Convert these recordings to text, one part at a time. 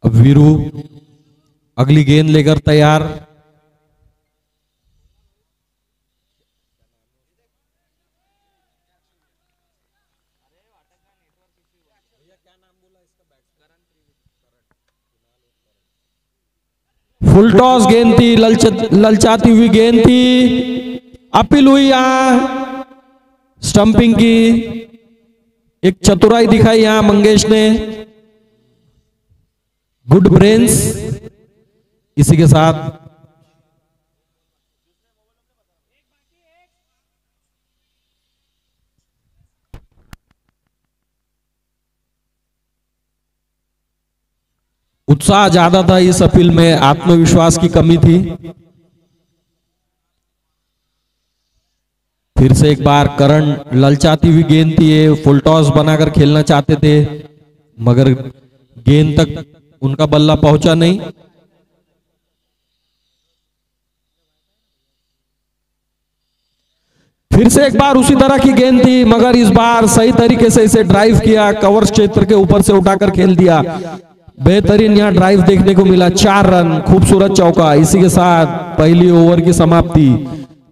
अब वीरू अगली गेंद लेकर तैयार। फुल टॉस गेंद थी, ललचाती हुई गेंद थी, अपील हुई यहां स्टंपिंग की। एक चतुराई दिखाई यहां मंगेश ने, गुड ब्रेन्स। इसी के साथ उत्साह ज्यादा था, इस अपील में आत्मविश्वास की कमी थी। फिर से एक बार करण, ललचाती हुई गेंद थी, ये फुल टॉस बनाकर खेलना चाहते थे मगर गेंद तक उनका बल्ला पहुंचा नहीं। फिर से एक बार उसी तरह की गेंद थी मगर इस बार सही तरीके से इसे ड्राइव किया, कवर क्षेत्र के ऊपर से उठाकर खेल दिया। बेहतरीन यहां ड्राइव देखने को मिला, 4 रन, खूबसूरत चौका। इसी के साथ पहली ओवर की समाप्ति।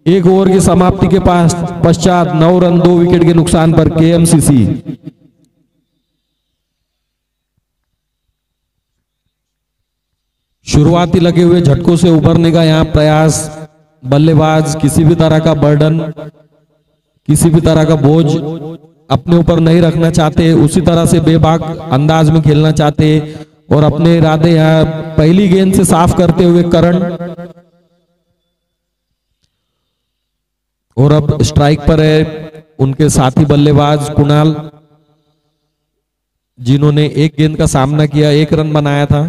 एक ओवर की समाप्ति के पश्चात 9 रन 2 विकेट के नुकसान पर केएमसीसी। शुरुआती लगे हुए झटकों से उभरने का यहां प्रयास। बल्लेबाज किसी भी तरह का बर्डन, किसी भी तरह का बोझ अपने ऊपर नहीं रखना चाहते, उसी तरह से बेबाक अंदाज में खेलना चाहते और अपने इरादे यहां पहली गेंद से साफ करते हुए करण। और अब स्ट्राइक पर है उनके साथी बल्लेबाज कुणाल, जिन्होंने एक गेंद का सामना किया, 1 रन बनाया था।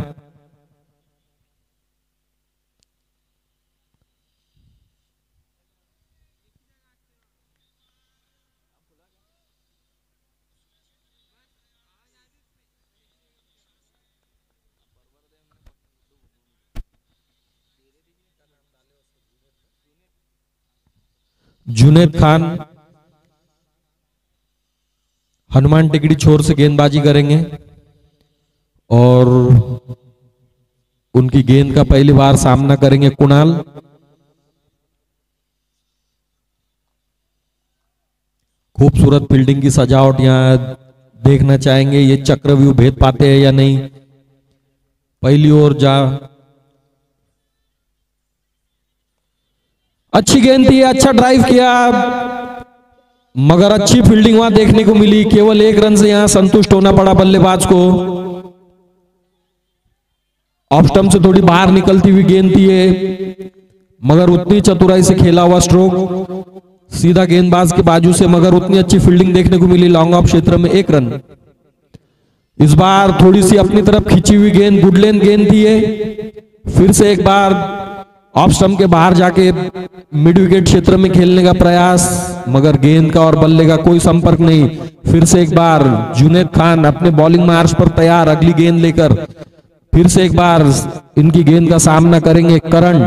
जुनैद खान हनुमान टिकड़ी छोर से गेंदबाजी करेंगे और उनकी गेंद का पहली बार सामना करेंगे कुणाल। खूबसूरत फील्डिंग की सजावट यहां देखना चाहेंगे, ये चक्रव्यूह भेद पाते हैं या नहीं। पहली ओर जा अच्छी गेंद थी, अच्छा ड्राइव किया मगर अच्छी फील्डिंग वहां देखने को मिली। केवल 1 रन से यहां संतुष्ट होना पड़ा बल्लेबाज को। ऑफ स्टंप से थोड़ी बाहर निकलती हुई गेंद थी ये मगर उतनी चतुराई से खेला हुआ स्ट्रोक सीधा गेंदबाज के बाजू से, मगर उतनी अच्छी फील्डिंग देखने को मिली। लॉन्ग ऑफ क्षेत्र में 1 रन। इस बार थोड़ी सी अपनी तरफ खींची हुई गेंद, गुडलेन गेंद थी ये। फिर से एक बार ऑफ स्टंप के बाहर जाके मिड विकेट क्षेत्र में खेलने का प्रयास मगर गेंद का और बल्ले का कोई संपर्क नहीं। फिर से एक बार जुनैद खान अपने बॉलिंग मार्च पर तैयार अगली गेंद लेकर। फिर से एक बार इनकी गेंद का सामना करेंगे करण।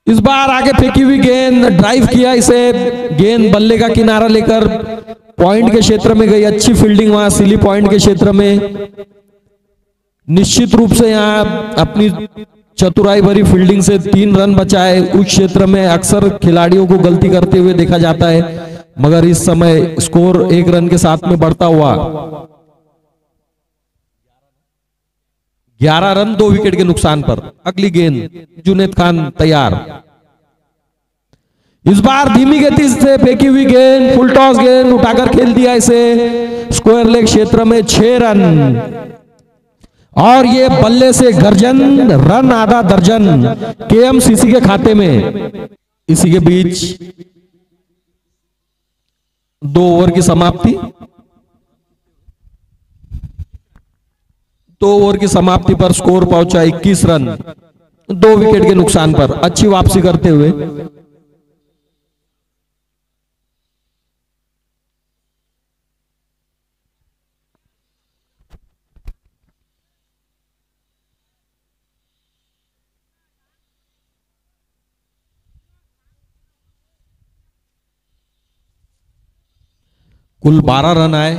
इस बार आगे फेंकी हुई गेंद, ड्राइव किया इसे, गेंद बल्ले का किनारा लेकर पॉइंट के क्षेत्र में गई। अच्छी फील्डिंग वहां सिली पॉइंट के क्षेत्र में। निश्चित रूप से यहां अपनी चतुराई भरी फील्डिंग से 3 रन बचाए। उस क्षेत्र में अक्सर खिलाड़ियों को गलती करते हुए देखा जाता है मगर इस समय स्कोर 1 रन के साथ में बढ़ता हुआ 11 रन 2 विकेट के नुकसान पर। अगली गेंद जुनैद खान तैयार। इस बार धीमी गति से फेंकी हुई गेंद, फुल टॉस गेंद उठाकर खेल दिया इसे स्क्वायर लेग क्षेत्र में। 6 रन और ये बल्ले से गर्जन, रन आधा दर्जन केएमसीसी के खाते में। इसी के बीच 2 ओवर की समाप्ति। 2 ओवर की समाप्ति पर स्कोर पहुंचा 21 रन 2 विकेट के नुकसान पर। अच्छी वापसी करते हुए कुल 12 रन आए।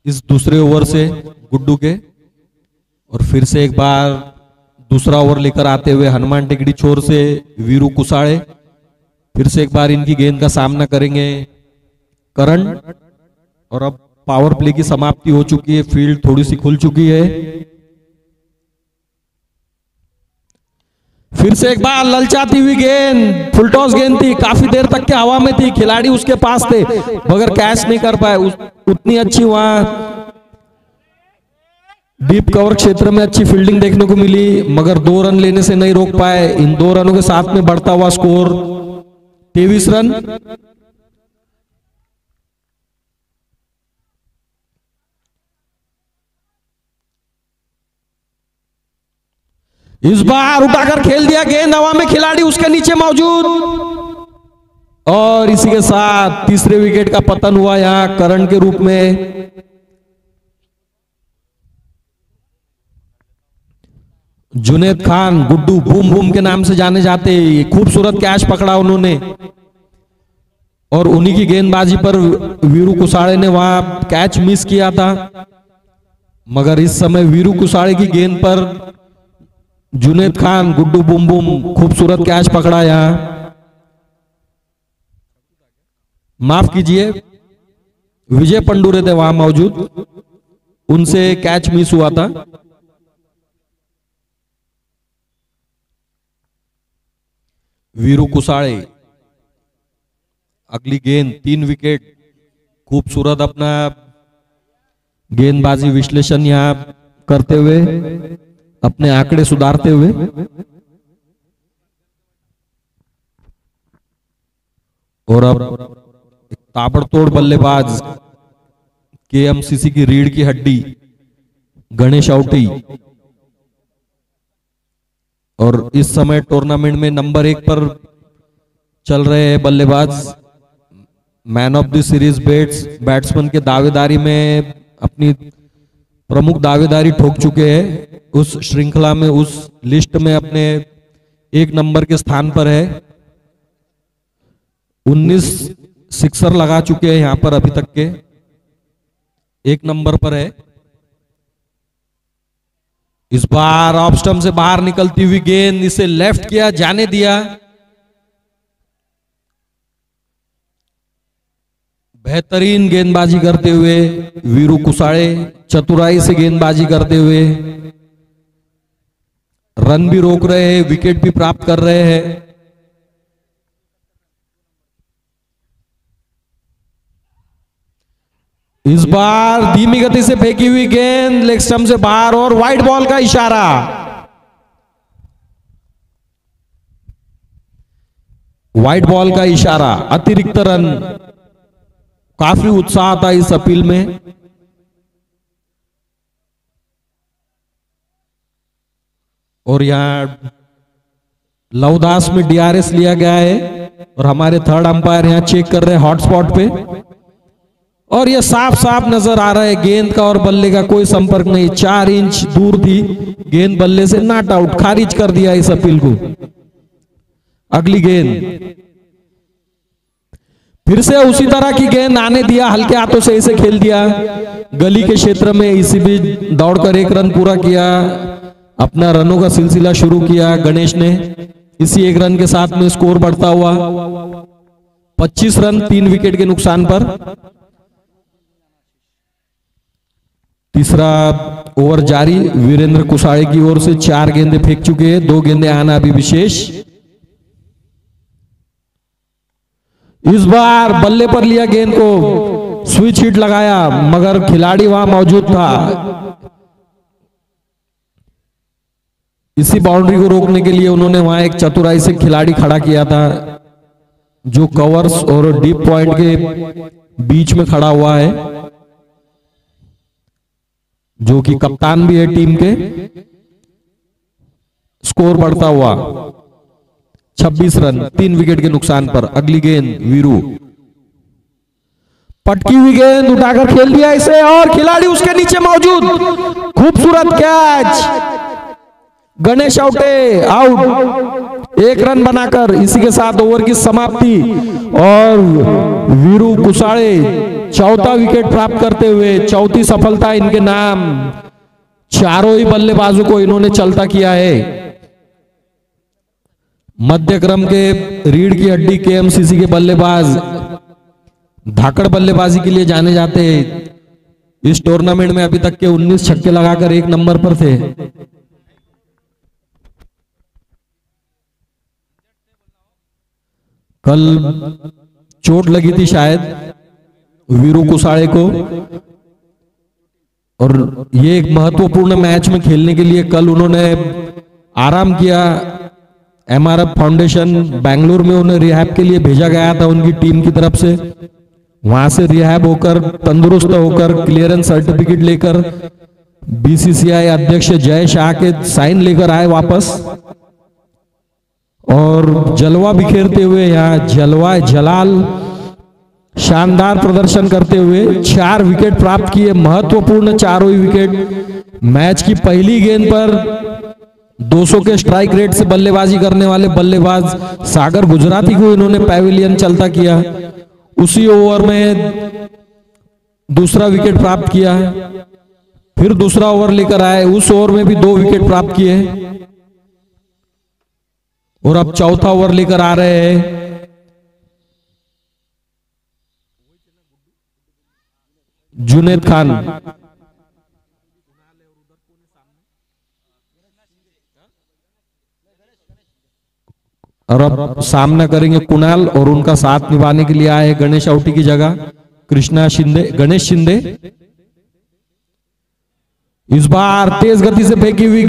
इस दूसरे ओवर से गुड्डू के। और फिर से एक बार दूसरा ओवर लेकर आते हुए हनुमान टेकड़ी छोर से वीरू कुसाड़े, फिर से एक बार इनकी गेंद का सामना करेंगे करण। और अब पावर प्ले की समाप्ति हो चुकी है, फील्ड थोड़ी सी खुल चुकी है। फिर से एक बार ललचाती हुई गेंद, फुल टॉस गेंद थी, काफी देर तक के हवा में थी, खिलाड़ी उसके पास थे मगर कैच नहीं कर पाए। उतनी अच्छी वहां डीप कवर क्षेत्र में अच्छी फील्डिंग देखने को मिली मगर 2 रन लेने से नहीं रोक पाए। इन 2 रनों के साथ में बढ़ता हुआ स्कोर 23 रन। इस बार उठाकर खेल दिया गेंद हवा में, खिलाड़ी उसके नीचे मौजूद। और इसी के साथ तीसरे विकेट का पतन हुआ यहां करण के रूप में। जुनेद खान गुड्डू बूम बूम के नाम से जाने जाते, खूबसूरत कैच पकड़ा उन्होंने। और उन्हीं की गेंदबाजी पर वीरू कुसाड़े ने वहां कैच मिस किया था मगर इस समय वीरू कुसाड़े की गेंद पर जुनेद खान गुड्डू बूम बूम खूबसूरत कैच पकड़ा यहां। माफ कीजिए, विजय पंडूरे थे वहां मौजूद, उनसे कैच मिस हुआ था। वीरू कुसाड़े अगली गेंद, 3 विकेट। खूबसूरत अपना गेंदबाजी विश्लेषण यहां करते हुए, अपने आंकड़े सुधारते हुए। और अब एक ताबड़तोड़ बल्लेबाज केएमसीसी की रीढ़ की हड्डी गणेश औटी, और इस समय टूर्नामेंट में नंबर 1 पर चल रहे हैं बल्लेबाज, man of the series batsman के दावेदारी में अपनी प्रमुख दावेदारी ठोक चुके हैं। उस श्रृंखला में, उस लिस्ट में अपने 1 नंबर के स्थान पर है। 19 सिक्सर लगा चुके हैं यहां पर अभी तक के, 1 नंबर पर है। इस बार ऑफ स्टंप से बाहर निकलती हुई गेंद, इसे लेफ्ट किया, जाने दिया। बेहतरीन गेंदबाजी करते हुए वीरू कुसाड़े, चतुराई से गेंदबाजी करते हुए रन भी रोक रहे हैं, विकेट भी प्राप्त कर रहे हैं। इस बार धीमी गति से फेंकी हुई गेंद लेग स्टंप से बाहर और वाइड बॉल का इशारा। वाइड बॉल का इशारा, अतिरिक्त रन। काफी उत्साह था इस अपील में। और यहां लवदास में डीआरएस लिया गया है और हमारे थर्ड अंपायर यहां चेक कर रहे हैं हॉटस्पॉट पे। और यह साफ साफ नजर आ रहा है गेंद का और बल्ले का कोई संपर्क नहीं, 4 इंच दूर थी गेंद बल्ले से, नॉट आउट, खारिज कर दिया इस अपील को। अगली गेंद, फिर से उसी तरह की गेंद आने दिया, हल्के हाथों से इसे खेल दिया गली के क्षेत्र में। इसी भी दौड़कर 1 रन पूरा किया, अपना रनों का सिलसिला शुरू किया गणेश ने। इसी 1 रन के साथ में स्कोर बढ़ता हुआ 25 रन 3 विकेट के नुकसान पर। तीसरा ओवर जारी, वीरेंद्र कुसाड़े की ओर से 4 गेंदें फेंक चुके हैं, 2 गेंदें आना अभी विशेष। इस बार बल्ले पर लिया गेंद को, स्विच हिट लगाया मगर खिलाड़ी वहां मौजूद था। इसी बाउंड्री को रोकने के लिए उन्होंने वहां एक चतुराई से खिलाड़ी खड़ा किया था जो कवर्स और डीप पॉइंट के बीच में खड़ा हुआ है, जो कि कप्तान भी है टीम के। स्कोर बढ़ता हुआ 26 रन 3 विकेट के नुकसान पर। अगली गेंद वीरू, पटकी हुई गेंद, उठाकर खेल दिया इसे और खिलाड़ी उसके नीचे मौजूद। खूबसूरत catch, Ganesh Aute out. 1 run बनाकर इसी के साथ ओवर की समाप्ति। और वीरू कुसाड़े चौथा विकेट प्राप्त करते हुए चौथी सफलता इनके नाम। चारों ही बल्लेबाजों को इन्होंने चलता किया है। मध्य क्रम के रीढ़ की हड्डी केएमसीसी के बल्लेबाज धाकड़ बल्लेबाजी के लिए जाने जाते हैं। इस टूर्नामेंट में अभी तक के 19 छक्के लगाकर 1 नंबर पर थे। कल चोट लगी थी शायद वीरू कुसाड़े को, और ये एक महत्वपूर्ण मैच में खेलने के लिए कल उन्होंने आराम किया। एमआरएफ फाउंडेशन बेंगलुरु में उन्हें रिहैब के लिए भेजा गया था उनकी टीम की तरफ से। वहां से रिहैब होकर तंदुरुस्त होकर क्लियरेंस सर्टिफिकेट लेकर बीसीसीआई अध्यक्ष जय शाह के साइन लेकर आए वापस, और जलवा बिखेरते हुए यहाँ जलवा जलाल शानदार प्रदर्शन करते हुए 4 विकेट प्राप्त किए। महत्वपूर्ण चारों ही विकेट। मैच की पहली गेंद पर 200 के स्ट्राइक रेट से बल्लेबाजी करने वाले बल्लेबाज सागर गुजराती को इन्होंने पैविलियन चलता किया। उसी ओवर में दूसरा विकेट प्राप्त किया है। फिर दूसरा ओवर लेकर आए, उस ओवर में भी 2 विकेट प्राप्त किए, और अब चौथा ओवर लेकर आ रहे हैं। जुनेद खान। और अब सामना करेंगे कुणाल, और उनका साथ निभाने के लिए आए गणेश औटी की जगह कृष्णा शिंदे, गणेश शिंदे। इस बार तेज गति से फेंकी हुई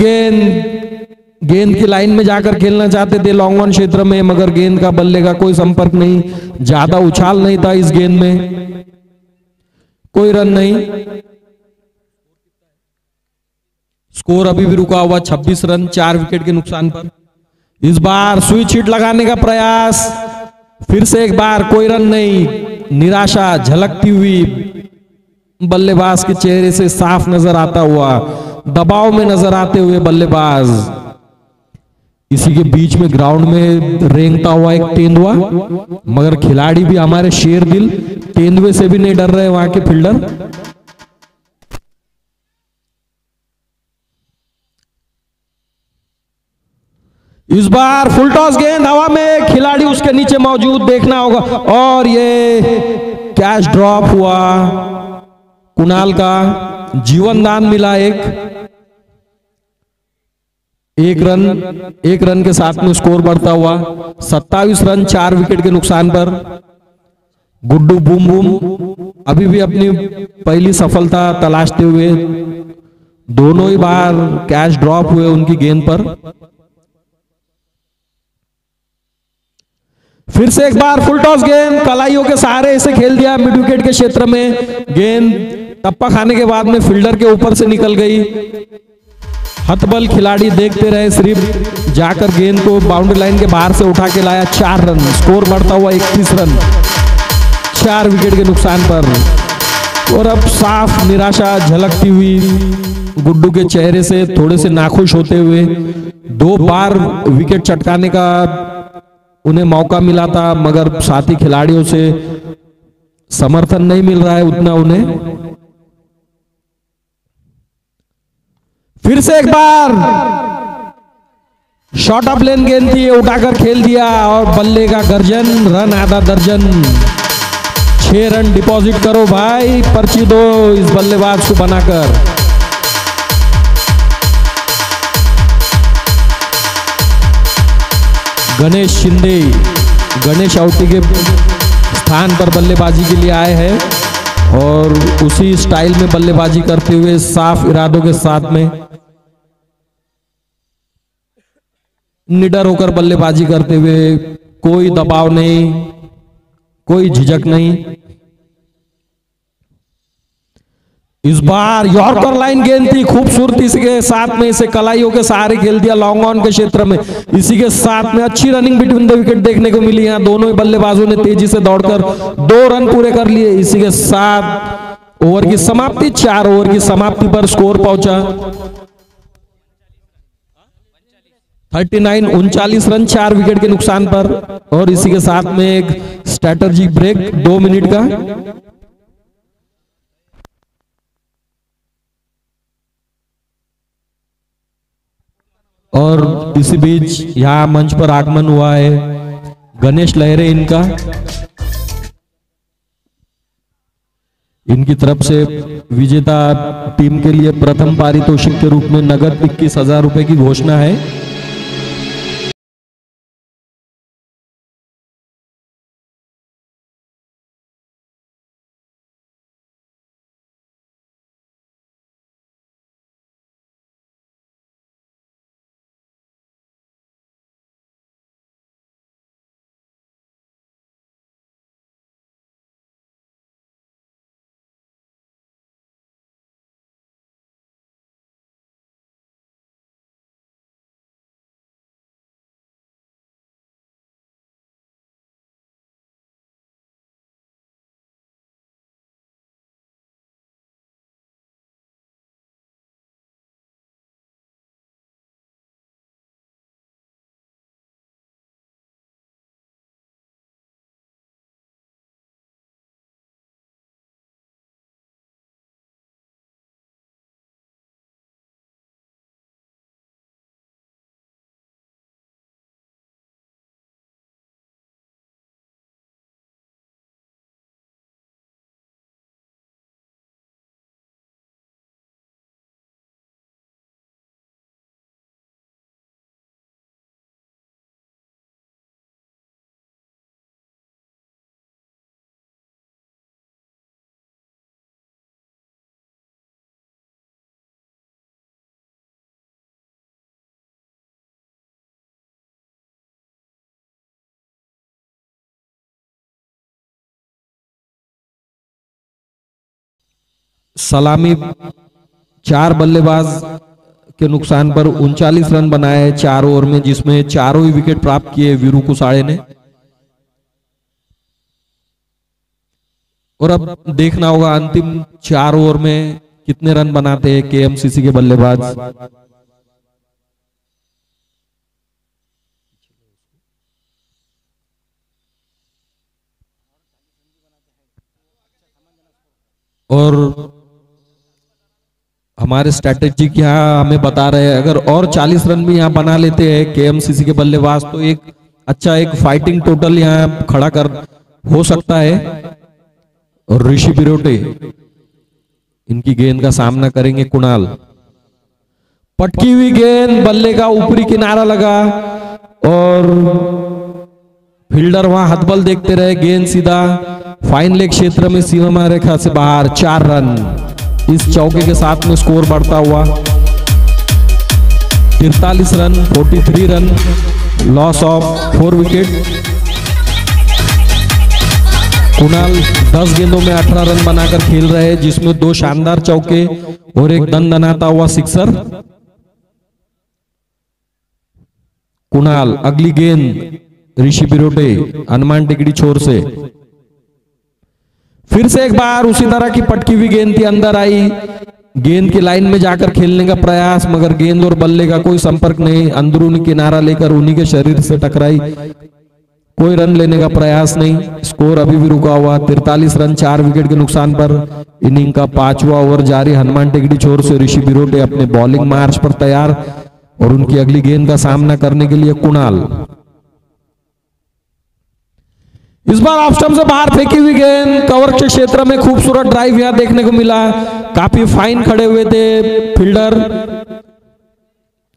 गेंद की लाइन में जाकर खेलना चाहते थे लॉन्ग ऑन क्षेत्र में, मगर गेंद का बल्ले का कोई संपर्क नहीं, ज्यादा उछाल नहीं था इस गेंद में, कोई रन नहीं। स्कोर अभी भी रुका हुआ 26 रन 4 विकेट के नुकसान पर। इस बार स्विच हिट लगाने का प्रयास, फिर से एक बार कोई रन नहीं। निराशा झलकती हुई बल्लेबाज के चेहरे से साफ नजर आता हुआ, दबाव में नजर आते हुए बल्लेबाज। इसी के बीच में ग्राउंड में रेंगता हुआ एक तेंदुआ, मगर खिलाड़ी भी हमारे शेर दिल, तेंदुए से भी नहीं डर रहे वहां के फील्डर। इस बार फुल टॉस गेंद हवा में, खिलाड़ी उसके नीचे मौजूद देखना होगा, और ये कैच ड्रॉप हुआ। कुणाल का जीवन दान मिला एक रन के साथ में स्कोर बढ़ता हुआ 27 रन 4 विकेट के नुकसान पर। गुड्डू बूम बूम अभी भी अपनी पहली सफलता तलाशते हुए, दोनों ही बार कैच ड्रॉप हुए उनकी गेंद पर। फिर से एक बार फुल टॉस गेंद कलाइयों के सहारे इसे खेल दिया मिड विकेट के क्षेत्र में। गेंद टप्पा खाने के बाद में फील्डर के ऊपर से निकल गई। हतबल खिलाड़ी देखते रहे, सिर्फ जाकर गेंद को बाउंड्री लाइन के बाहर से उठा के लाया। 4 रन, स्कोर बढ़ता हुआ 31 रन 4 विकेट के नुकसान पर। और अब साफ निराशा झलकती हुई गुड्डू के चेहरे से, थोड़े से नाखुश होते हुए। 2 बार विकेट चटकाने का उन्हें मौका मिला था, मगर साथी खिलाड़ियों से समर्थन नहीं मिल रहा है उतना उन्हें। फिर से एक बार शॉर्ट ऑफ लेन गेंद थी, उठाकर खेल दिया, और बल्ले का गर्जन, रन आधा दर्जन। 6 रन डिपॉजिट करो भाई, पर्ची दो इस बल्लेबाज को बनाकर। गणेश शिंदे गणेश औटी के स्थान पर बल्लेबाजी के लिए आए हैं, और उसी स्टाइल में बल्लेबाजी करते हुए, साफ इरादों के साथ में, निडर होकर बल्लेबाजी करते हुए, कोई दबाव नहीं, कोई झिझक नहीं। इस बार यॉर्कर लाइन गेंद थी, खूबसूरती के साथ में इसे कलाइयों के सहारे खेल दिया लॉन्ग ऑन के क्षेत्र में। इसी के साथ में अच्छी रनिंग बिटवीन द विकेट देखने को मिली। यहाँ दोनों ही बल्लेबाजों ने तेजी से दौड़कर 2 रन पूरे कर लिए। इसी के साथ ओवर की समाप्ति, 4 ओवर की समाप्ति पर स्कोर पहुंचा 39 39 रन 4 विकेट के नुकसान पर। और इसी के साथ में एक स्ट्रैटेजी ब्रेक 2 मिनट का। और इसी बीच यहां मंच पर आगमन हुआ है गणेश लहरे इनका। इनकी तरफ से विजेता टीम के लिए प्रथम पारितोषिक के रूप में नगद 21,000 रुपए की घोषणा है। सलामी 4 बल्लेबाज के नुकसान पर 39 रन बनाए 4 ओवर में, जिसमें चारों ही विकेट प्राप्त किए वीरू कुसाड़े ने। और अब देखना होगा अंतिम 4 ओवर में कितने रन बनाते हैं केएमसीसी के बल्लेबाज। और हमारे स्ट्रैटेजिक यहाँ हमें बता रहे हैं अगर और 40 रन भी यहाँ बना लेते हैं केएमसीसी के बल्लेबाज तो एक अच्छा एक फाइटिंग टोटल यहाँ खड़ा कर हो सकता है। और ऋषि बिरोटे इनकी गेंद का सामना करेंगे कुणाल। पटकी हुई गेंद, बल्ले का ऊपरी किनारा लगा और फील्डर वहां हथबल देखते रहे। गेंद सीधा फाइन लेग क्षेत्र में सीमा रेखा से बाहर। 4 रन इस चौके के साथ में स्कोर बढ़ता हुआ 43 run 43 run, loss of 4 wicket. Kunal 10 गेंदों में 18 रन बनाकर खेल रहे हैं, जिसमें 2 शानदार चौके और एक दनाता हुआ सिक्सर। कुणाल अगली गेंद ऋषि बिरोटे हनुमान टिकड़ी छोर से। फिर से एक बार उसी तरह की पटकी हुई गेंद थी, अंदर आई, गेंद की लाइन में जाकर खेलने का प्रयास, मगर गेंद और बल्ले का कोई संपर्क नहीं। अंदरूनी किनारा लेकर उन्हीं के शरीर से टकराई, कोई रन लेने का प्रयास नहीं। स्कोर अभी भी रुका हुआ 43 रन 4 विकेट के नुकसान पर। इनिंग का 5वां ओवर जारी। हनुमान टेकड़ी छोर से ऋषि बिरोटे अपने बॉलिंग मार्च पर तैयार और उनकी अगली गेंद का सामना करने के लिए कुणाल। इस बार ऑफ स्टंप से बाहर फेंकी हुई गेंद, कवर के क्षेत्र में खूबसूरत ड्राइव यहां देखने को मिला। काफी फाइन खड़े हुए थे फील्डर,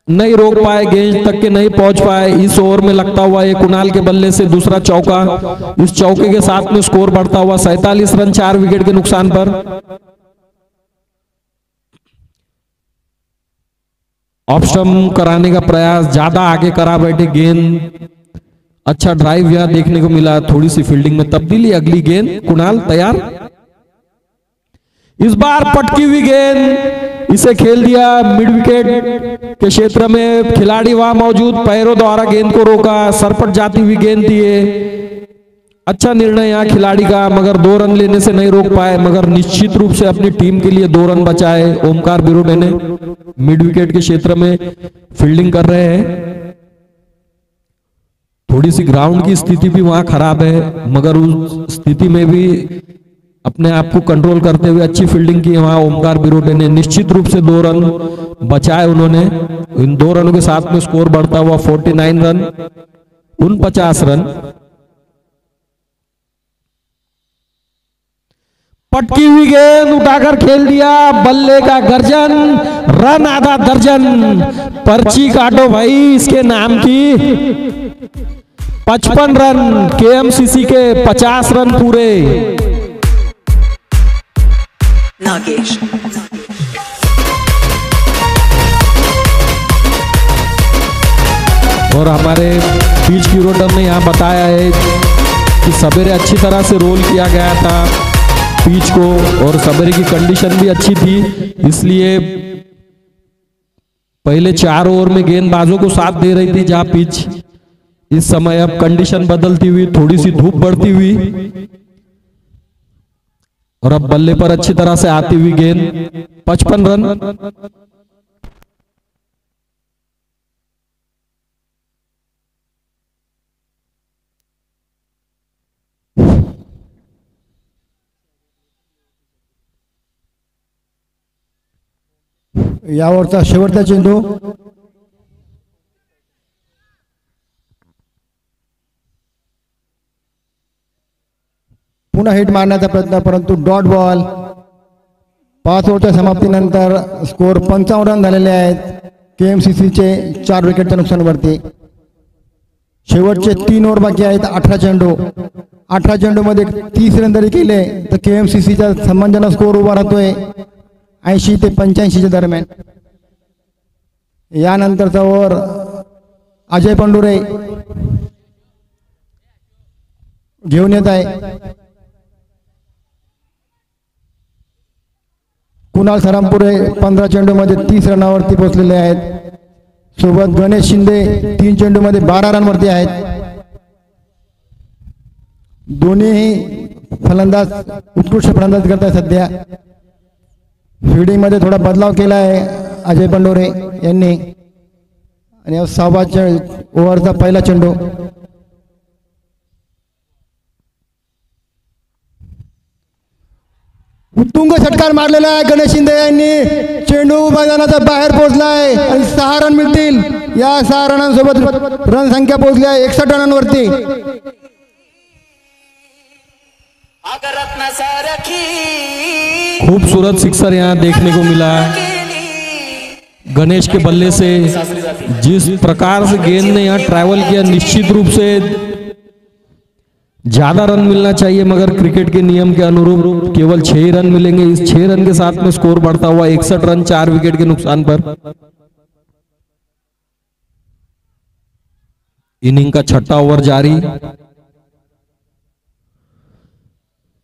नहीं रोक पाए, गेंद तक के नहीं पहुंच पाए। इस ओवर में लगता हुआ ये कुणाल के बल्ले से दूसरा चौका। इस चौके के साथ में स्कोर बढ़ता हुआ 47 रन 4 विकेट के नुकसान पर। ऑफ स्टंप कराने का प्रयास, ज्यादा आगे करा बैठे गेंद, अच्छा ड्राइव यहां देखने को मिला। थोड़ी सी फील्डिंग में तब्दीली, अगली गेंद कुणाल तैयार। इस बार पटकी हुई गेंद, इसे खेल दिया मिड विकेट के क्षेत्र में। खिलाड़ी वहां मौजूद, पैरों द्वारा गेंद को रोका, सरपट जाती हुई गेंद दिए। अच्छा निर्णय यहाँ खिलाड़ी का, मगर 2 रन लेने से नहीं रोक पाए, मगर निश्चित रूप से अपनी टीम के लिए 2 रन बचाए ओमकार बिरोटे ने। मिड विकेट के क्षेत्र में फील्डिंग कर रहे हैं। थोड़ी सी ग्राउंड की स्थिति भी वहां खराब है, मगर उस स्थिति में भी अपने आप को कंट्रोल करते हुए अच्छी फील्डिंग की वहां ओमकार बिरोटे ने। निश्चित रूप से 2 रन बचाए उन्होंने। इन 2 रनों के साथ में स्कोर बढ़ता हुआ 49 रन, 49 रन। पटकी हुई गेंद उठाकर खेल दिया, बल्ले का गर्जन, रन आधा दर्जन। पर्ची काटो भाई इसके नाम की। 55 रन, केएमसीसी के 50 रन पूरे। नागेश और हमारे पिच क्यूरेटर ने यहाँ बताया है कि सवेरे अच्छी तरह से रोल किया गया था पिच को, और सवेरे की कंडीशन भी अच्छी थी, इसलिए पहले 4 ओवर में गेंदबाजों को साथ दे रही थी। जहां पिच इस समय अब कंडीशन बदलती हुई, थोड़ी सी धूप बढ़ती हुई, और अब बल्ले पर अच्छी तरह से आती हुई गेंद। 55 रन। यावरचा शेवटचा चेंडू पुन्हा हिट मारण्याचा प्रयत्न, परंतु डॉट बॉल। 5 ओव्हरच्या समाप्तीनंतर स्कोर 55 रन झालेले आहेत केएमसीसीचे 4 विकेटच्या नुकसानावरती। शेवटचे 3 ओव्हर बाकी आहेत। 18 चेंडू, 18 चेंडूमध्ये 30 रन जरी केले तर केएमसीसीचा सन्मानजनक स्कोर उभा राहतोय 80 ते 85 दरम्यान। यानंतरचा ओव्हर अजय पंडुरे घेऊन येत आहे। कुणाल सरामपुरे 15 चेंडूमध्ये 30 रनावरती पोहोचलेले आहेत। सोबत गणेश शिंदे 3 चेंडूमध्ये 12 रनवरती आहेत। दोन्ही फलंदाज उत्कृष्ट फलंदाज करत आहेत सध्या। फील्डिंग मध्ये थोडा बदलाव केला आहे अजय पंडोरे यांनी, आणि 6व्या ओव्हरचा पहिला चेंडू। उत्तुंग षटकार मारलेला आहे गणेश शिंदे यांनी। चेंडू मैदानाच्या बाहेर पोहोचलाय आणि 6 रन मिळतील। या 6 रनांसोबत रन संख्या पोहोचली आहे 61 रनांवरती। खूबसूरत सिक्सर यहां देखने को मिला गणेश के बल्ले से। जिस प्रकार से गेंद ने यहां ट्रैवल किया, निश्चित रूप से ज्यादा रन मिलना चाहिए, मगर क्रिकेट के नियम के अनुरूप केवल 6 रन मिलेंगे। इस 6 रन के साथ में स्कोर बढ़ता हुआ 61 रन 4 विकेट के नुकसान पर। इनिंग का 6ठा ओवर जारी।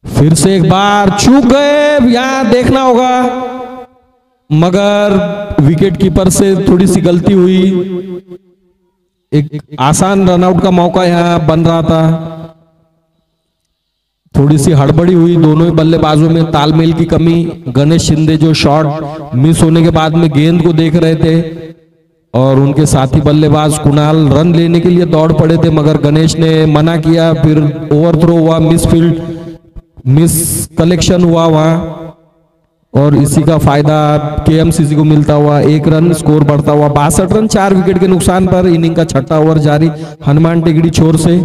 फिर से एक बार चूक गए, यहां देखना होगा, मगर विकेट कीपर से थोड़ी सी गलती हुई। एक आसान रनआउट का मौका यहां बन रहा था, थोड़ी सी हड़बड़ी हुई दोनों ही बल्लेबाजों में, तालमेल की कमी। गणेश शिंदे जो शॉट मिस होने के बाद में गेंद को देख रहे थे, और उनके साथी बल्लेबाज कुणाल रन लेने के लिए दौड़ पड़े थे, मगर गणेश ने मना किया। फिर ओवरथ्रो हुआ, मिस कलेक्शन हुआ वहां, और इसी का फायदा केएमसीसी को मिलता हुआ 1 रन। स्कोर बढ़ता हुआ 62 रन 4 विकेट के नुकसान पर। इनिंग का 6ठा ओवर जारी हनुमान टेकड़ी छोर से।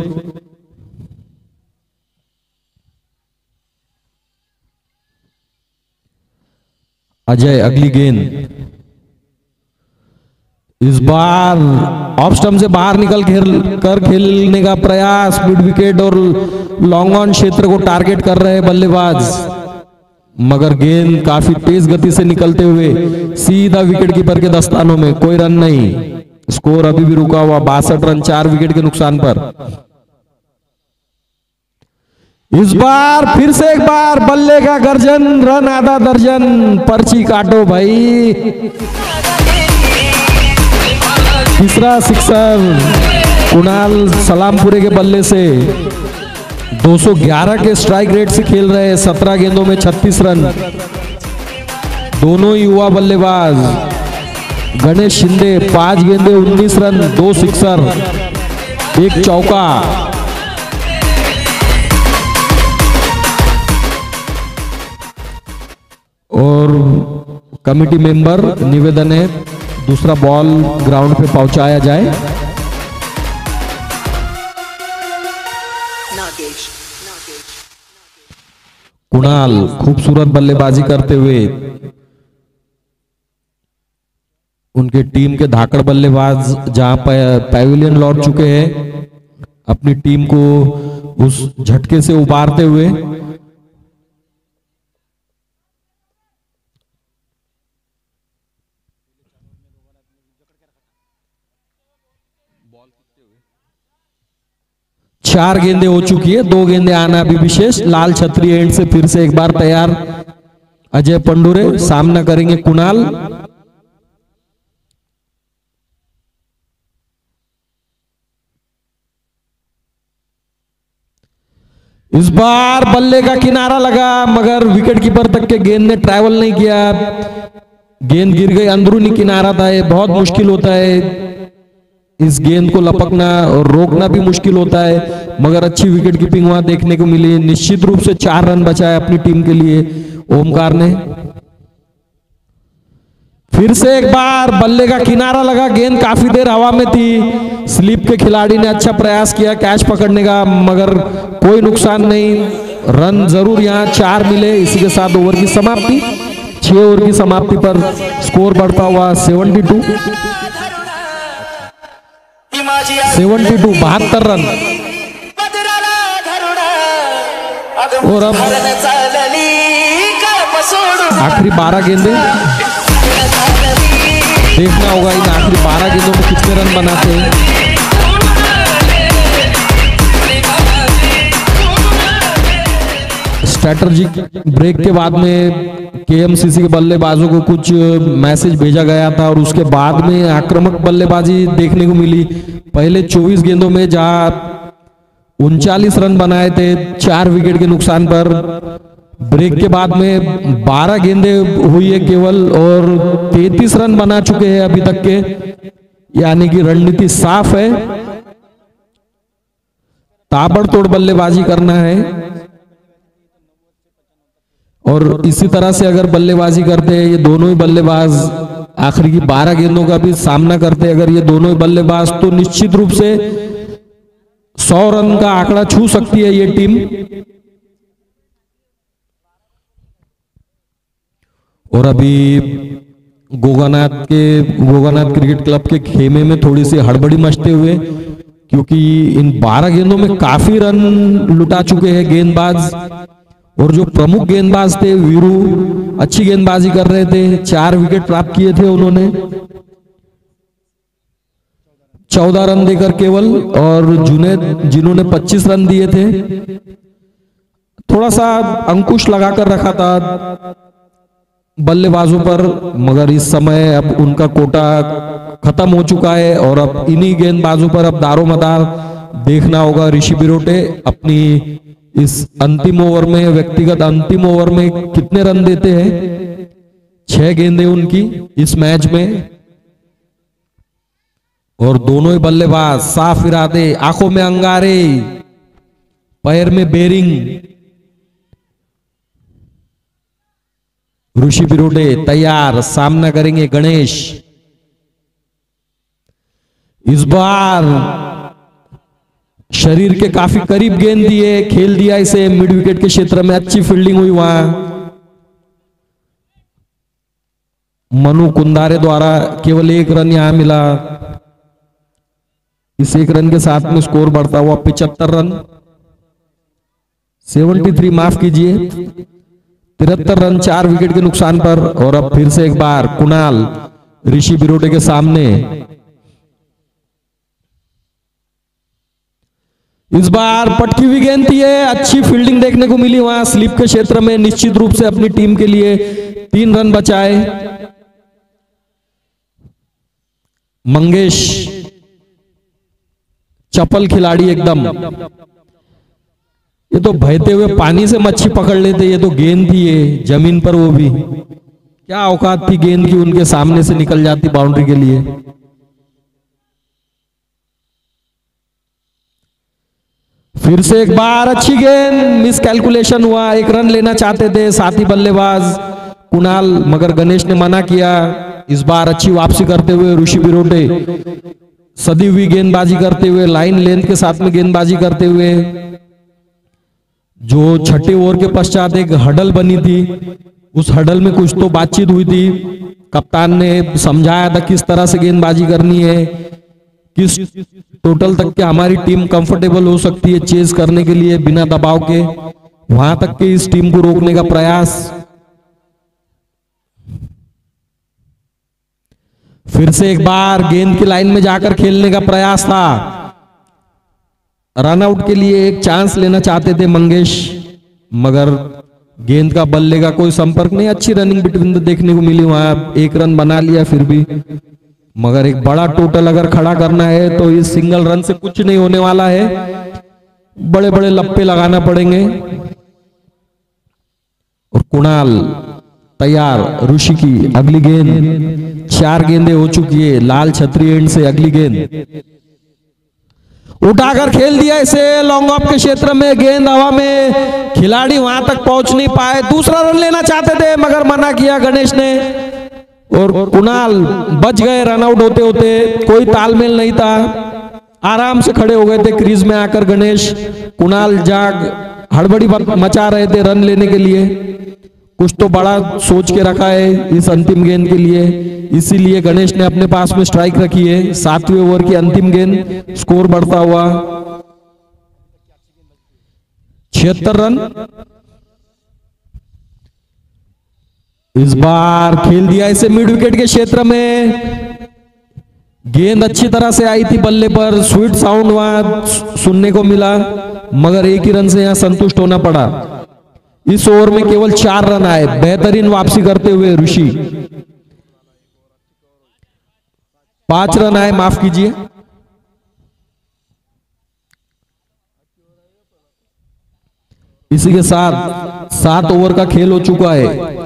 अजय अगली गेंद, इस बार ऑफ स्टंप से बाहर निकल कर खेलने का प्रयास। मिड विकेट और लॉन्ग ऑन क्षेत्र को टारगेट कर रहे बल्लेबाज, मगर गेंद काफी तेज गति से निकलते हुए सीधा विकेट कीपर के दस्तानों में। कोई रन नहीं, स्कोर अभी भी रुका हुआ 62 रन 4 विकेट के नुकसान पर। इस बार फिर से एक बार बल्ले का गर्जन, रन आधा दर्जन। पर्ची काटो भाई। तीसरा सिक्सर कुणाल सलामपुरे के बल्ले से। 211 के स्ट्राइक रेट से खेल रहे हैं, 17 गेंदों में 36 रन। दोनों युवा बल्लेबाज। गणेश शिंदे 5 गेंदे 19 रन 2 सिक्सर। एक चौका। और कमेटी मेंबर निवेदन है दूसरा बॉल ग्राउंड पे पहुंचाया जाए। कुणाल खूबसूरत बल्लेबाजी करते हुए उनके टीम के धाकड़ बल्लेबाज जहां पैविलियन लौट चुके हैं अपनी टीम को उस झटके से उबारते हुए। चार गेंदें हो चुकी है, 2 गेंदें आना अभी विशेष। लाल छतरी एंड से फिर से एक बार तैयार अजय पंडुरे, सामना करेंगे कुणाल। इस बार बल्ले का किनारा लगा मगर विकेट कीपर तक के गेंद ने ट्रैवल नहीं किया, गेंद गिर गई। अंदरूनी किनारा था, ये बहुत मुश्किल होता है इस गेंद को लपकना और रोकना भी मुश्किल होता है, मगर अच्छी विकेट कीपिंग वहां देखने को मिली। निश्चित रूप से 4 रन बचाए अपनी टीम के लिए ओमकार ने। फिर से एक बार बल्ले का किनारा लगा, गेंद काफी देर हवा में थी। स्लिप के खिलाड़ी ने अच्छा प्रयास किया कैच पकड़ने का, मगर कोई नुकसान नहीं। रन जरूर यहाँ 4 मिले। इसी के साथ ओवर की समाप्ति। 6 ओवर की समाप्ति पर स्कोर बढ़ता हुआ 72 72 रन। और अब आखिरी 12 गेंदें देखना होगा, इन आखिरी 12 गेंदों में कितने रन बनाते हैं। स्ट्रैटेजिक ब्रेक के बाद में केएमसीसी के बल्लेबाजों को कुछ मैसेज भेजा गया था और उसके बाद में आक्रामक बल्लेबाजी देखने को मिली। पहले 24 गेंदों में जहां 39 रन बनाए थे 4 विकेट के नुकसान पर, ब्रेक के बाद में 12 गेंदें हुई है केवल और 33 रन बना चुके हैं अभी तक के, यानी कि रणनीति साफ है, ताबड़तोड़ बल्लेबाजी करना है। और इसी तरह से अगर बल्लेबाजी करते हैं ये दोनों ही बल्लेबाज, आखिरी की 12 गेंदों का भी सामना करते हैं अगर ये दोनों ही बल्लेबाज, तो निश्चित रूप से 100 रन का आंकड़ा छू सकती है ये टीम। और अभी गोगानाथ क्रिकेट क्लब के खेमे में थोड़ी सी हड़बड़ी मचते हुए, क्योंकि इन 12 गेंदों में काफी रन लुटा चुके हैं गेंदबाज। और जो प्रमुख गेंदबाज थे वीरू अच्छी गेंदबाजी कर रहे थे, 4 विकेट प्राप्त किए थे उन्होंने 14 रन देकर केवल, और जुनैद जिन्होंने 25 रन दिए थे, थोड़ा सा अंकुश लगाकर रखा था बल्लेबाजों पर, मगर इस समय अब उनका कोटा खत्म हो चुका है और अब इन्हीं गेंदबाजों पर अब दारोमदार देखना होगा। ऋषि बिरोटे अपनी इस अंतिम ओवर में, व्यक्तिगत अंतिम ओवर में कितने रन देते हैं। 6 गेंदें उनकी इस मैच में, और दोनों ही बल्लेबाज साफ इरादे, आंखों में अंगारे, पैर में बेरिंग। ऋषि बिरोटे तैयार, सामना करेंगे गणेश। इस बार शरीर के काफी करीब गेंद दिए, खेल दिया इसे मिड विकेट के क्षेत्र में, अच्छी फील्डिंग हुई वहां। मनु कुंदारे द्वारा केवल 1 रन यहां मिला। इस 1 रन के साथ में स्कोर बढ़ता हुआ 75 रन, 73 माफ कीजिए, 73 रन 4 विकेट के नुकसान पर। और अब फिर से एक बार कुणाल ऋषि बिरोटे के सामने। इस बार पटकी हुई गेंद थी, अच्छी फील्डिंग देखने को मिली वहां स्लिप के क्षेत्र में। निश्चित रूप से अपनी टीम के लिए 3 रन बचाए मंगेश, चपल खिलाड़ी एकदम। ये तो बहते हुए पानी से मच्छी पकड़ लेते, ये तो गेंद थी ये जमीन पर, वो भी क्या औकात थी गेंद की, उनके सामने से निकल जाती बाउंड्री के लिए। फिर से एक बार अच्छी गेंद, मिस कैलकुलेशन हुआ, एक रन लेना चाहते थे साथी बल्लेबाज कुणाल, मगर गणेश ने मना किया। इस बार अच्छी वापसी करते हुए ऋषि बिरोटे सदी हुई गेंदबाजी करते हुए, लाइन लेंथ के साथ में गेंदबाजी करते हुए, जो छठे ओवर के पश्चात एक हडल बनी थी, उस हडल में कुछ तो बातचीत हुई थी। कप्तान ने समझाया था किस तरह से गेंदबाजी करनी है, किस टोटल तक के हमारी टीम कंफर्टेबल हो सकती है चेज करने के लिए बिना दबाव के, वहां तक के इस टीम को रोकने का प्रयास। फिर से एक बार गेंद की लाइन में जाकर खेलने का प्रयास था। रन आउट के लिए एक चांस लेना चाहते थे मंगेश, मगर गेंद का बल्ले का कोई संपर्क नहीं। अच्छी रनिंग बिटवीन देखने को मिली वहां, एक रन बना लिया फिर भी, मगर एक बड़ा टोटल अगर खड़ा करना है तो इस सिंगल रन से कुछ नहीं होने वाला है, बड़े बड़े लप्पे लगाना पड़ेंगे। और कुणाल तैयार, ऋषि की अगली गेंद, 4 गेंदें हो चुकी है, लाल छतरी एंड से अगली गेंद उठाकर खेल दिया इसे लॉन्ग ऑफ के क्षेत्र में, गेंद हवा में, खिलाड़ी वहां तक पहुंच नहीं पाए। दूसरा रन लेना चाहते थे मगर मना किया गणेश ने, और कुणाल बच गए रन आउट होते होते, कोई तालमेल नहीं था, आराम से खड़े हो गए थे क्रीज में आकर गणेश। कुणाल जाग हड़बड़ी मचा रहे थे रन लेने के लिए, कुछ तो बड़ा सोच के रखा है इस अंतिम गेंद के लिए, इसीलिए गणेश ने अपने पास में स्ट्राइक रखी है। 7वें ओवर की अंतिम गेंद, स्कोर बढ़ता हुआ 76 रन। इस बार खेल दिया इसे मिड विकेट के क्षेत्र में, गेंद अच्छी तरह से आई थी बल्ले पर, स्वीट साउंड वहां सुनने को मिला, मगर एक ही रन से यहां संतुष्ट होना पड़ा। इस ओवर में केवल 4 रन आए, बेहतरीन वापसी करते हुए ऋषि। 5 रन आए, माफ कीजिए। इसी के साथ 7 ओवर का खेल हो चुका है,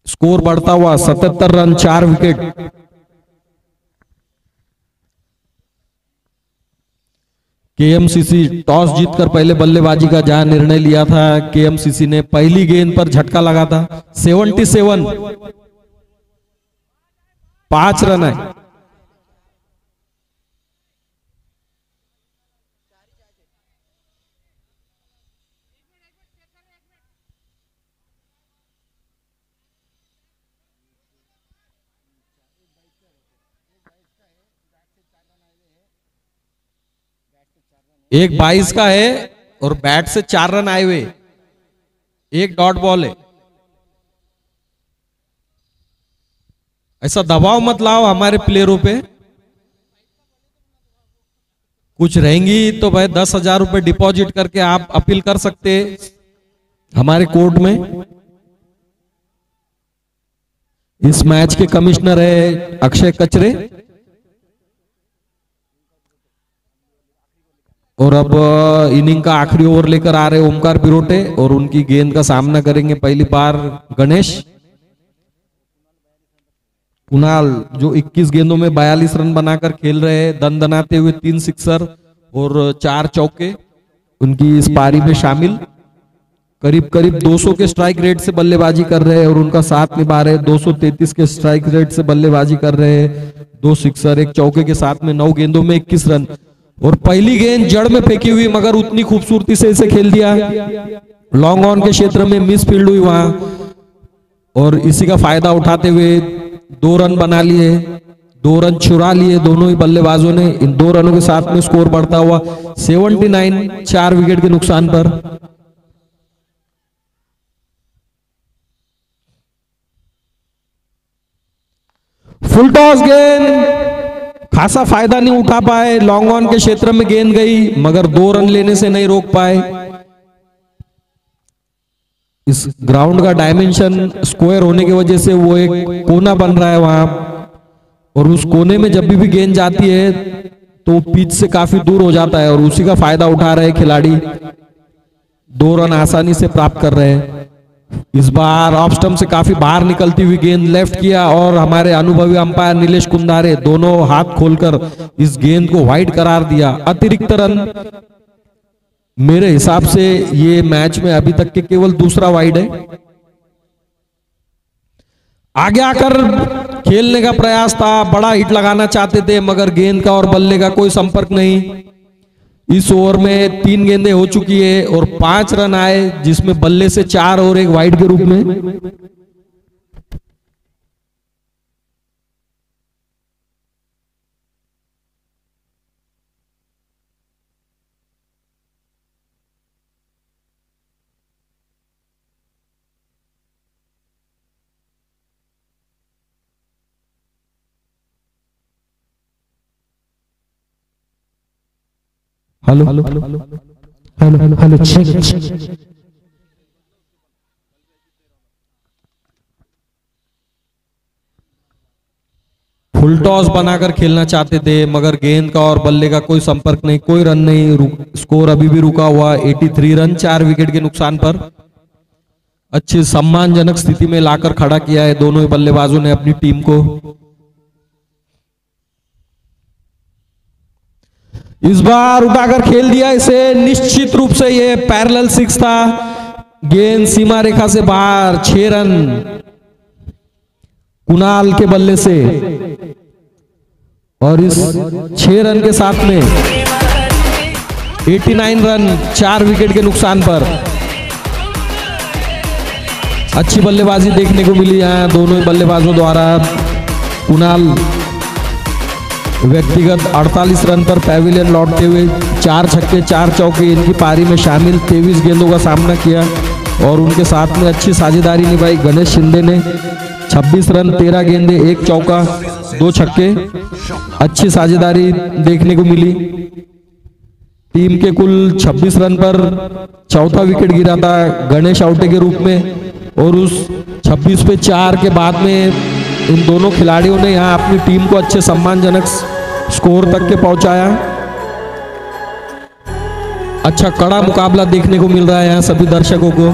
स्कोर बढ़ता हुआ 77 रन, 4 विकेट। केएमसीसी टॉस जीतकर पहले बल्लेबाजी का जहां निर्णय लिया था, केएमसीसी ने पहली गेंद पर झटका लगा था। 77, 5 रन आए। एक 22 का है और बैट से 4 रन आए हुए, एक डॉट बॉल है। ऐसा दबाव मत लाओ हमारे प्लेयरों पे, कुछ रहेंगी तो भाई 10,000 रुपए डिपॉजिट करके आप अपील कर सकते हमारे कोर्ट में। इस मैच के कमिश्नर है अक्षय कचरे, और अब इनिंग का आखिरी ओवर लेकर आ रहे ओमकार बिरोटे, और उनकी गेंद का सामना करेंगे पहली बार गणेश। कुणाल जो 21 गेंदों में 42 रन बनाकर खेल रहे हैं, दनदनाते हुए 3 सिक्सर और 4 चौके उनकी इस पारी में शामिल। करीब करीब 200 के स्ट्राइक रेट से बल्लेबाजी कर रहे हैं और उनका साथ निभा रहे। 233 के स्ट्राइक रेट से बल्लेबाजी कर रहे हैं, 2 सिक्सर, 1 चौके के साथ में 9 गेंदों में 21 रन। और पहली गेंद जड़ में फेंकी हुई, मगर उतनी खूबसूरती से इसे खेल दिया, लॉन्ग ऑन के क्षेत्र में मिस फील्ड हुई वहां, और इसी का फायदा उठाते हुए 2 रन बना लिए, 2 रन चुरा लिए दोनों ही बल्लेबाजों ने। इन 2 रनों के साथ में स्कोर बढ़ता हुआ 79, 4 विकेट के नुकसान पर। फुल टॉस गेंद, खासा फायदा नहीं उठा पाए, लॉन्ग ऑन के क्षेत्र में गेंद गई, मगर 2 रन लेने से नहीं रोक पाए। इस ग्राउंड का डायमेंशन स्क्वायर होने की वजह से वो एक कोना बन रहा है वहां, और उस कोने में जब भी गेंद जाती है तो पिच से काफी दूर हो जाता है, और उसी का फायदा उठा रहे खिलाड़ी, 2 रन आसानी से प्राप्त कर रहे हैं। इस बार ऑफ स्टंप से काफी बाहर निकलती हुई गेंद लेफ्ट किया और हमारे अनुभवी अंपायर नीलेश कुंदारे दोनों हाथ खोलकर इस गेंद को वाइड करार दिया। अतिरिक्त रन मेरे हिसाब से ये मैच में अभी तक के केवल दूसरा वाइड है। आगे आकर खेलने का प्रयास था, बड़ा हिट लगाना चाहते थे मगर गेंद का और बल्ले का कोई संपर्क नहीं। इस ओवर में 3 गेंदें हो चुकी है और 5 रन आए जिसमें बल्ले से 4 और 1 वाइड के रूप में। Hello hello hello hello check. Full toss बनाकर खेलना चाहते थे मगर गेंद का और बल्ले का कोई संपर्क नहीं, कोई रन नहीं। स्कोर अभी भी रुका हुआ 83 रन 4 विकेट के नुकसान पर। अच्छी सम्मानजनक स्थिति में लाकर खड़ा किया है दोनों ही बल्लेबाजों ने अपनी टीम को। इस बार उठाकर खेल दिया इसे, निश्चित रूप से ये पैरेलल 6 था। गेंद सीमा रेखा से बाहर, 6 रन कुणाल के बल्ले से और इस 6 रन के साथ में 89 रन 4 विकेट के नुकसान पर। अच्छी बल्लेबाजी देखने को मिली यहां दोनों ही बल्लेबाजों द्वारा। कुणाल व्यक्तिगत 48 रन पर पैविलियन लौटते हुए 4 छक्के 4 चौके इनकी पारी में शामिल 23 गेंदों का सामना किया और उनके साथ में अच्छी साझेदारी निभाई गणेश शिंदे ने। 26 रन 13 गेंदे 1 चौका 2 छक्के, अच्छी साझेदारी देखने को मिली। टीम के कुल 26 रन पर चौथा विकेट गिरा था गणेश आउटे के रूप में और उस 26 पे 4 के बाद में इन दोनों खिलाड़ियों ने यहां अपनी टीम को अच्छे सम्मानजनक स्कोर तक के पहुंचाया। अच्छा कड़ा मुकाबला देखने को मिल रहा है यहां सभी दर्शकों को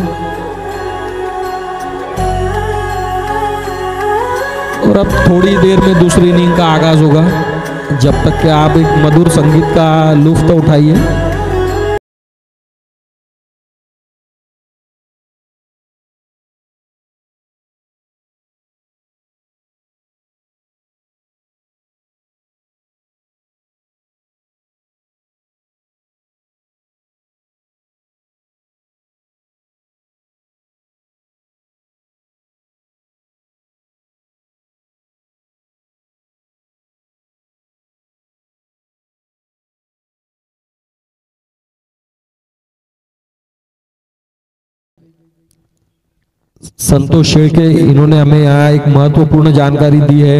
और अब थोड़ी देर में दूसरी इनिंग का आगाज होगा। जब तक कि आप एक मधुर संगीत का लुत्फ उठाइए। संतोष शेखर इन्होंने हमें यहाँ एक महत्वपूर्ण जानकारी दी है।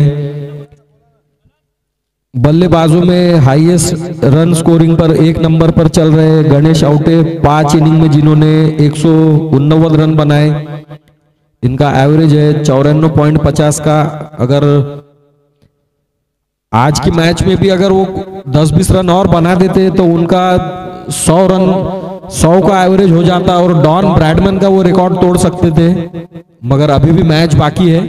बल्लेबाजों में हाईएस्ट रन स्कोरिंग पर 1 नंबर पर चल रहे गणेश आउटे 5 इनिंग में जिन्होंने 189 रन बनाए। इनका एवरेज है 54.50 का। अगर आज की मैच में भी अगर वो 10-20 रन और बना देते तो उनका 100 का एवरेज हो जाता और डॉन ब्रैडमैन का वो रिकॉर्ड तोड़ सकते थे, मगर अभी भी मैच बाकी है।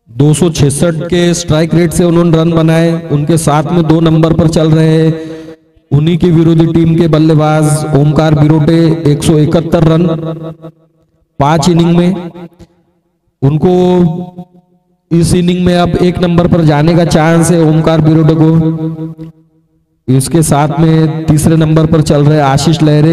266 के स्ट्राइक रेट से उन्होंने रन बनाए। उनके साथ में 2 नंबर पर चल रहे उन्हीं की विरोधी टीम के बल्लेबाज ओमकार बिरोटे 171 रन 5 इनिंग में। उनको इस इनिंग में अब 1 नंबर पर जाने का चांस है ओमकार बिरोटे को। इसके साथ में तीसरे नंबर पर चल रहे आशीष लहरे